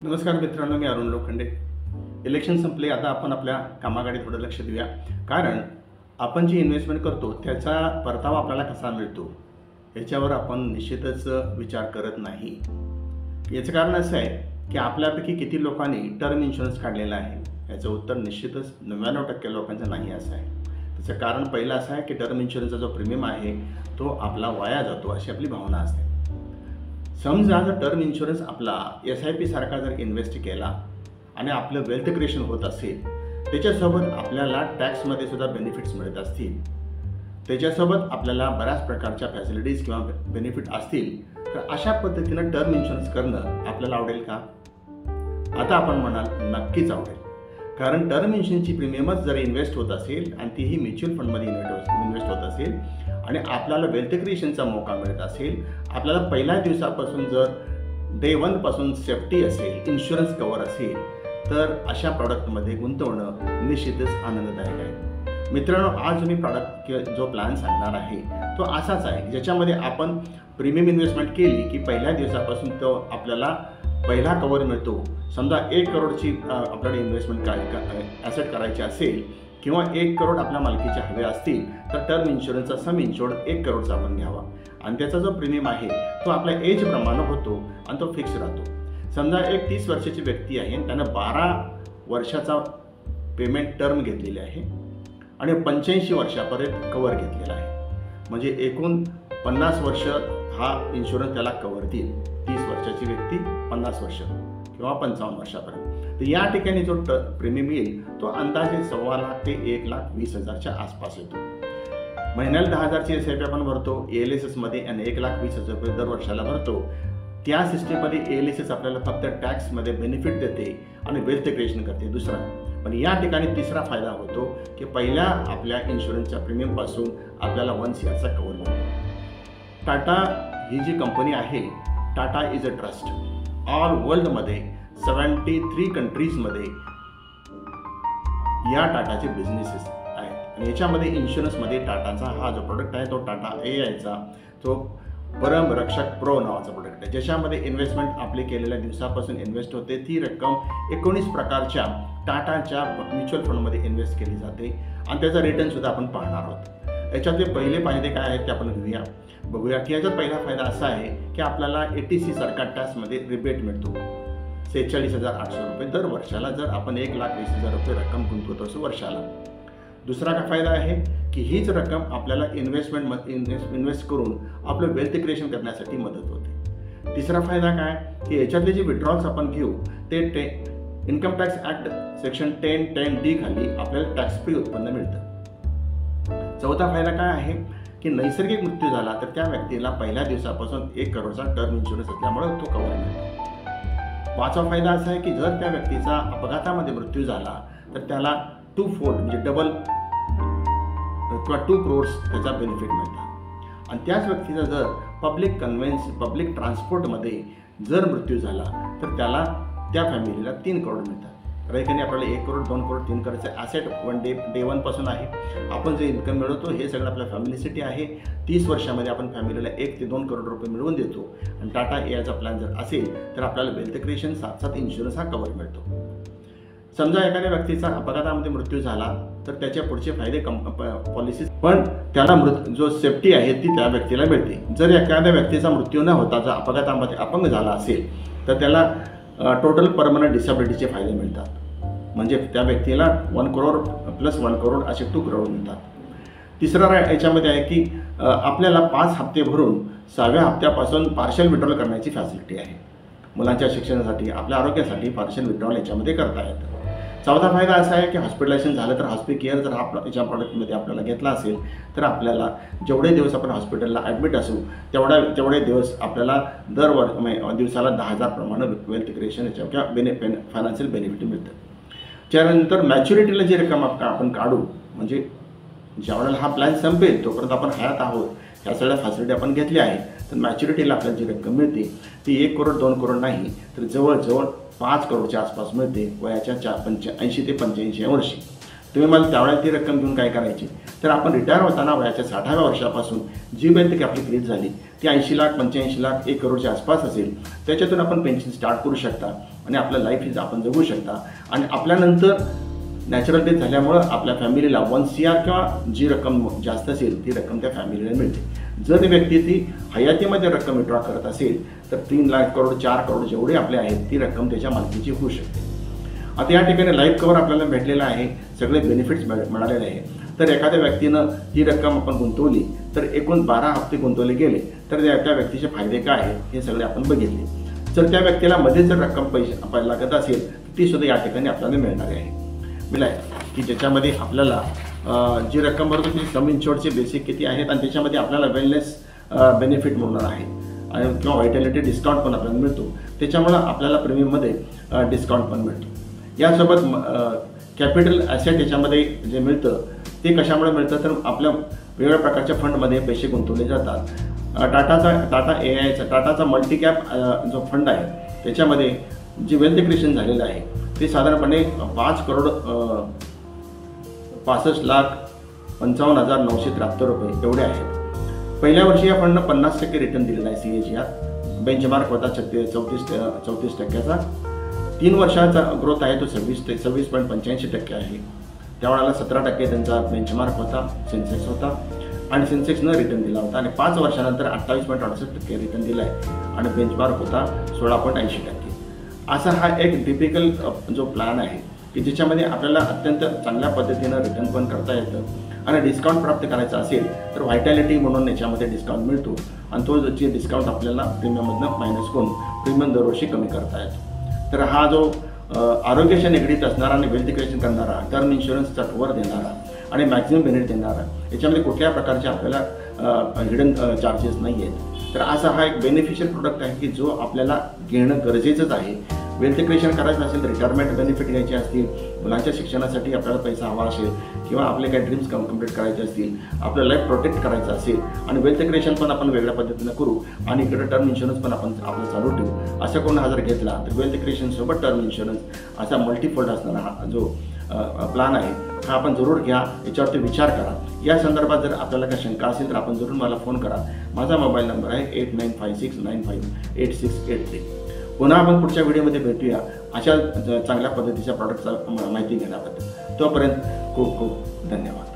नमस्कार मित्रांनो, मी अरुण लोखंडे। इलेक्शन संपले, आता आपण आपल्या कामाकडे थोडं लक्ष देऊया। कारण आपण जी इन्व्हेस्टमेंट करतो त्याचा परतावा आपल्याला कसा मिळतो याच्यावर आपण निश्चितच विचार करत नाही। याचं कारण असं आहे की आपल्यापैकी किती लोकांनी टर्म इन्शुरन्स काढलेला आहे याचं उत्तर निश्चितच 99% लोकांचं नाही असं आहे। त्याचं कारण पहिलं असं आहे की टर्म इन्शुरन्सचा जो प्रीमियम आहे तो आपला वाया जातो अशी आपली भावना असते। समजा जर टर्म इन्शुरन्स आपला SIP सारखा जर इन्व्हेस्ट केला आणि आपलं वेल्थ क्रिएशन होत असेल, त्याच्यासोबत आपल्याला टॅक्समध्ये सुद्धा बेनिफिट्स मिळत असतील, त्याच्यासोबत आपल्याला बऱ्याच प्रकारच्या फॅसिलिटीज किंवा बेनिफिट असतील, तर अशा पद्धतीनं टर्म इन्शुरन्स करणं आपल्याला आवडेल का? आता आपण म्हणाल नक्कीच आवडेल। कारण टर्म इन्शुरन्सची प्रीमियमच जर इन्व्हेस्ट होत असेल आणि तीही म्युच्युअल फंडमध्ये इन्व्हेस्ट होत असेल आणि आपल्याला वेल्थ क्रिएशनचा मौका मिळत असेल, आपल्याला पहिल्या दिवसापासून जर डे 1 पासून सेफ्टी असेल, इन्शुरन्स कव्हर असेल, तर अशा प्रॉडक्टमध्ये गुंतवणं निश्चितच आनंददायक आहे। मित्रांनो, आज मी प्रॉडक्ट किंवा जो प्लॅन सांगणार आहे तो असाच आहे ज्याच्यामध्ये आपण प्रीमियम इन्व्हेस्टमेंट केली की पहिल्या दिवसापासून तो आपल्याला पहिला कव्हर मिळतो। समजा 1 करोडची आपल्याला इन्व्हेस्टमेंट ॲसेट करायची असेल किंवा 1 करोड आपल्या मालकीचे हवे असतील, तर टर्म इन्शुरन्सचा सम इन्शुर्ड 1 करोडचा आपण घ्यावा आणि त्याचा जो प्रीमियम आहे तो आपल्या एजप्रमाणे होतो आणि तो फिक्स राहतो। समजा एक 30 वर्षाची व्यक्ती आहे, त्यानं 12 वर्षाचा पेमेंट टर्म घेतलेली आहे आणि 85 वर्षापर्यंत कव्हर घेतलेला आहे, म्हणजे एकूण 50 वर्ष हा इन्शुरन्स त्याला कव्हर देईल। 30 वर्षाची व्यक्ती 50 वर्ष किंवा 55 वर्षापर्यंत। तर या ठिकाणी जो प्रीमियम येईल तो अंदाजे 1.25 लाख ते 1,20,000च्या आसपास येतो। महिन्याला 10,000ची SIP आपण भरतो ALSSमध्ये आणि 1,20,000 रुपये दर वर्षाला भरतो। त्या सिस्टीममध्ये ALSS आपल्याला फक्त टॅक्समध्ये बेनिफिट देते आणि वेल्थ क्रिएशन करते दुसरा। पण या ठिकाणी तिसरा फायदा होतो की पहिल्या आपल्या इन्शुरन्सच्या प्रीमियमपासून आपल्याला 1 CRचा कव्हर मिळतो। टाटा ही जी कंपनी आहे, Tata is a trust. All वर्ल्डमध्ये 73 कंट्रीजमध्ये या टाटाचे बिझनेसेस आहेत आणि याच्यामध्ये इन्शुरन्समध्ये टाटाचा हा जो प्रोडक्ट आहे तो टाटा AIचा तो परम रक्षक प्रो नावाचा प्रोडक्ट आहे, ज्याच्यामध्ये इन्व्हेस्टमेंट आपले केलेल्या दिवसापासून इन्व्हेस्ट होते। ती रक्कम 19 प्रकारच्या टाटाच्या म्युच्युअल फंडमध्ये इन्व्हेस्ट केली जाते आणि त्याचा रिटर्नसुद्धा आपण पाहणार आहोत। याच्यातले पहिले फायदे काय आहेत ते आपण बघूया की याच्यात पहिला फायदा असा आहे की आपल्याला ATC सारखा टॅक्समध्ये रिबेट मिळतो 46,800 रुपये दर वर्षाला, जर आपण 1,20,000 रुपये रक्कम गुंतवत असो वर्षाला। दुसरा काय फायदा आहे की हीच रक्कम आपल्याला इन्व्हेस्ट करून आपलं वेल्थ क्रिएशन करण्यासाठी मदत होते। तिसरा फायदा काय की याच्यातले जे विड्रॉल्स आपण घेऊ ते income tax act section 10(10)D खाली आपल्याला टॅक्स फ्री उत्पन्न मिळतं। चौथा फायदा काय आहे की नैसर्गिक मृत्यू झाला तर त्या व्यक्तीला पहिल्या दिवसापासून 1 करोडचा टर्म इन्शुरन्स असल्यामुळे तो कव्हर मिळतो। 5वा फायदा असा आहे की जर त्या व्यक्तीचा अपघातामध्ये मृत्यू झाला तर त्याला 2 फोल्ड म्हणजे डबल किंवा 2 crores त्याचा बेनिफिट मिळतात। आणि त्याच व्यक्तीचा जर पब्लिक ट्रान्सपोर्टमध्ये जर मृत्यू झाला तर त्याला त्या फॅमिलीला 3 करोड मिळतात। तर याठिकाणी आपल्याला 1 करोड 2 करोड 3 करोडचे ॲसेट डे 1 पासून आहे। आपण जे इन्कम मिळवतो हे सगळं आपल्या फॅमिलीसाठी आहे। 30 वर्षामध्ये आपण फॅमिलीला 1 ते 2 करोड रुपये मिळवून देतो आणि टाटा AIचा प्लॅन जर असेल तर आपल्याला वेल्थ क्रिएशन साथ इन्शुरन्स हा कव्हर मिळतो। समजा एखाद्या व्यक्तीचा अपघातामध्ये मृत्यू झाला तर त्याच्या पुढचे फायदे पॉलिसीज, पण त्याला जो सेफ्टी आहे ती त्या व्यक्तीला मिळते। जर एखाद्या व्यक्तीचा मृत्यू न होता जर अपघातामध्ये अपंग झाला असेल तर त्याला टोटल परमनंट डिसेबिलिटीचे फायदे मिळतात, म्हणजे त्या व्यक्तीला 1 करोड प्लस 1 करोड असे 2 करोड मिळतात। तिसरा याच्यामध्ये आहे की आपल्याला 5 हप्ते भरून 6व्या हप्त्यापासून पार्शल विड्रॉल करण्याची फॅसिलिटी आहे। मुलांच्या शिक्षणासाठी, आपल्या आरोग्यासाठी पार्शल विड्रॉल याच्यामध्ये करता येतं। 4था फायदा असा आहे की हॉस्पिटलायझेशन झालं तर हॉस्पिटल केअर जर याच्या प्रॉडक्टमध्ये आपल्याला घेतला असेल तर आपल्याला जेवढे दिवस आपण हॉस्पिटलला ॲडमिट असू तेवढे दिवस आपल्याला दिवसाला 10,000 प्रमाणे वेल्थ क्रिएशन याच्या किंवा फायनान्शियल बेनिफिट मिळतं। त्यानंतर मॅच्युरिटीला जी रक्कम आपण काढू, म्हणजे ज्यावेळेला हा प्लॅन संपेल तोपर्यंत आपण हयात आहोत, ह्या सगळ्या फॅसिलिटी आपण घेतल्या आहेत, तर मॅच्युरिटीला आपल्याला जी रक्कम मिळते ती 1 करोड 2 करोड नाही तर जवळजवळ 5 करोडच्या आसपास मिळते वयाच्या 80 ते 85 वर्षी। तुम्ही मला त्यावेळेला ती रक्कम घेऊन काय करायची, तर आपण रिटायर होताना वयाच्या 60व्या वर्षापासून जी वेल्थ आपली क्रिएट झाली ती 80 लाख 85 लाख 1 करोडच्या आसपास असेल, त्याच्यातून आपण पेन्शन स्टार्ट करू शकता आणि आपलं लाईफ इज आपण जगू शकता आणि आपल्यानंतर नॅचरल डेथ झाल्यामुळं आपल्या फॅमिलीला 1 CR किंवा जी रक्कम जास्त असेल ती रक्कम त्या फॅमिलीला मिळते। जर व्यक्ती ती हयातीमध्ये रक्कम विड्रॉ करत असेल तर 3 लाख करोड 4 करोड जेवढे आपले आहेत ती रक्कम त्याच्या मालकीची होऊ शकते। आता या ठिकाणी लाईफ कव्हर आपल्याला भेटलेलं आहे, सगळे बेनिफिट्स मिळालेले आहे। तर एखाद्या व्यक्तीनं ती रक्कम आपण गुंतवली तर एकूण 12 हप्ते गुंतवले गेले तर त्या व्यक्तीचे फायदे काय आहेत हे सगळे आपण बघितले। जर त्या व्यक्तीला मध्ये जर रक्कम पैसे लागत असेल तर ती सुद्धा या ठिकाणी आपल्याला मिळणार आहे। मिळाय की ज्याच्यामध्ये आपल्याला जी रक्कम भरतो ती सम इन्शुअर्डचे बेसिक किती आहेत आणि त्याच्यामध्ये आपल्याला वेलनेस बेनिफिट मिळणार आहे आणि किंवा व्हायटॅलिटी डिस्काउंट पण आपल्याला मिळतो, त्याच्यामुळं आपल्याला प्रीमियममध्ये डिस्काउंट पण मिळतो। यासोबत कॅपिटल ॲसेट याच्यामध्ये जे मिळतं ते कशामुळे मिळतं तर आपल्या वेगवेगळ्या प्रकारच्या फंडमध्ये पैसे गुंतवले जातात। टाटाचा मल्टीकॅप जो फंड आहे त्याच्यामध्ये जे वेल्थ क्रिएशन झालेलं आहे ते साधारणपणे 5,65,55,973 रुपये एवढे आहेत। पहिल्या वर्षी या फंडनं 50% रिटर्न दिलेला आहे CAGR, बेंचमार्क होता 34% 3 वर्षाचा ग्रोथ आहे तो 26.85% आहे। त्यावेळेला 17% त्यांचा बेंचमार्क होता, सेन्सेक्स होता आणि सेन्सेक्सनं रिटर्न दिला होता आणि 5 वर्षानंतर 28.68% रिटर्न दिला आहे आणि बेंचमार्क होता 16.80%। असा हा एक टिपिकल जो प्लॅन आहे की ज्याच्यामध्ये आपल्याला अत्यंत चांगल्या पद्धतीनं रिटर्न पण करता येतं आणि डिस्काउंट प्राप्त करायचा असेल तर व्हायटॅलिटी म्हणून याच्यामध्ये डिस्काउंट मिळतो आणि तो जे डिस्काउंट आपल्याला प्रीमियममधनं मायनस करून प्रीमियम दरवर्षी कमी करता येतो। तर हा जो आरोग्याशी निगडीत असणारा आणि वेल्थ क्रिएशन करणारा, टर्म इन्शुरन्सचा कव्हर देणारा आणि मॅक्झिमम बेनिफिट देणारा, याच्यामध्ये कुठल्याही प्रकारचे आपल्याला हिडन चार्जेस नाही आहेत। तर असा हा एक बेनिफिशियल प्रोडक्ट आहे की जो आपल्याला घेणं गरजेचंच आहे। वेल्थ क्रिएशन करायचं असेल तर रिटायरमेंट बेनिफिट घ्यायचे असतील, मुलांच्या शिक्षणासाठी आपल्याला पैसा हवा असेल किंवा आपले काही ड्रीम्स कंप्लीट करायचे असतील, आपलं लाईफ प्रोटेक्ट करायचं असेल आणि वेल्थ क्रिएशन पण आपण वेगळ्या पद्धतीनं करू आणि इकडे टर्म इन्शुरन्स पण आपण आपलं चालू ठेवू, असं कोण हा जर घेतला तर वेल्थ क्रिएशनसोबत टर्म इन्शुरन्स असा मल्टीफोल्ड असणारा हा जो प्लॅन आहे हा आपण जरूर घ्या, याच्यावरती विचार करा। या संदर्भात जर आपल्याला काही शंका असेल तर आपण जरूर मला फोन करा। माझा मोबाईल नंबर आहे 8956958683। पुन्हा आपण पुढच्या व्हिडिओमध्ये भेटूया अशा चांगल्या पद्धतीच्या प्रॉडक्टचा माहिती घेण्याबद्दल। तोपर्यंत खूप खूप धन्यवाद।